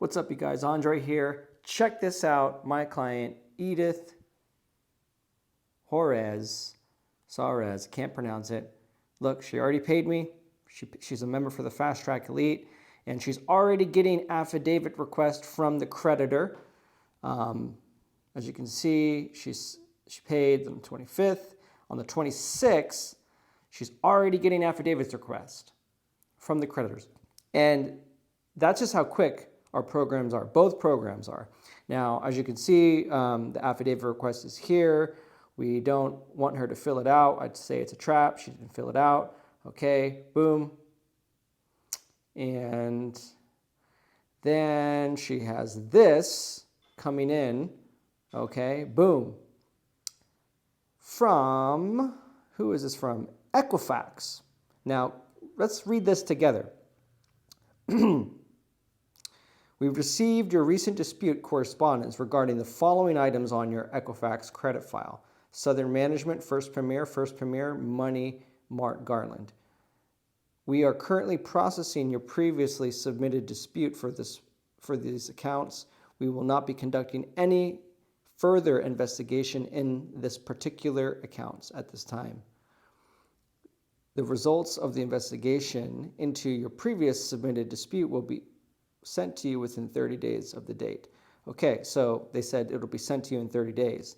What's up, you guys? Andre here. Check this out. My client, Edith Juarez, can't pronounce it. Look, she already paid me. She's a member for the Fast Track Elite, and she's already getting affidavit request from the creditor. As you can see, she paid on the 25th. On the 26th, she's already getting affidavit request from the creditors. And that's just how quick our programs are. Both programs are. Now, as you can see, the affidavit request is here. We don't want her to fill it out. I'd say it's a trap. She didn't fill it out. Okay, boom. And then she has this coming in. Okay, boom. From, who is this from? Equifax. Now, let's read this together. We've received your recent dispute correspondence regarding the following items on your Equifax credit file. Southern Management, First Premier, Money, Mark Garland. We are currently processing your previously submitted dispute for these accounts. We will not be conducting any further investigation in this particular accounts at this time. The results of the investigation into your previous submitted dispute will be sent to you within 30 days of the date. Okay, so they said it'll be sent to you in 30 days.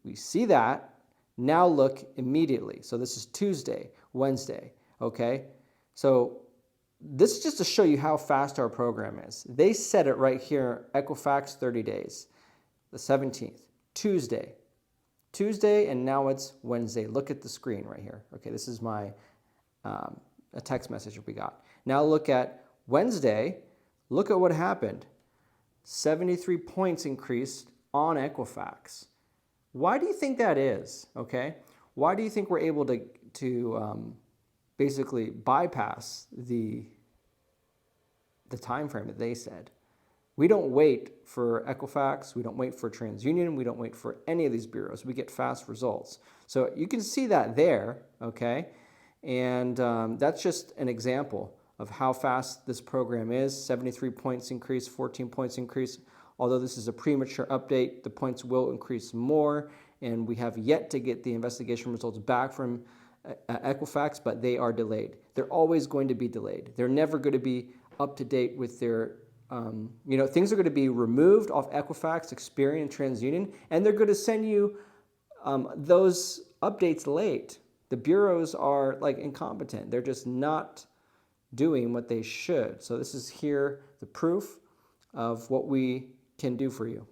We see that. Now look immediately. So this is Tuesday, Wednesday, okay? So this is just to show you how fast our program is. They said it right here, Equifax 30 days, the 17th, Tuesday, and now it's Wednesday. Look at the screen right here. Okay, this is my a text message we got. Now look at Wednesday. Look at what happened. 73 points increased on Equifax. Why do you think that is? Okay, why do you think we're able to basically bypass the time frame that they said? We don't wait for Equifax. We don't wait for TransUnion. We don't wait for any of these bureaus. We get fast results. So you can see that there, okay? And that's just an example of how fast this program is. 73 points increase, 14 points increase. Although this is a premature update, the points will increase more, and we have yet to get the investigation results back from Equifax, but they are delayed. They're always going to be delayed. They're never going to be up to date with their, things are going to be removed off Equifax, Experian, and TransUnion, and they're going to send you those updates late. The bureaus are like incompetent. They're just not doing what they should. So this is here the proof of what we can do for you.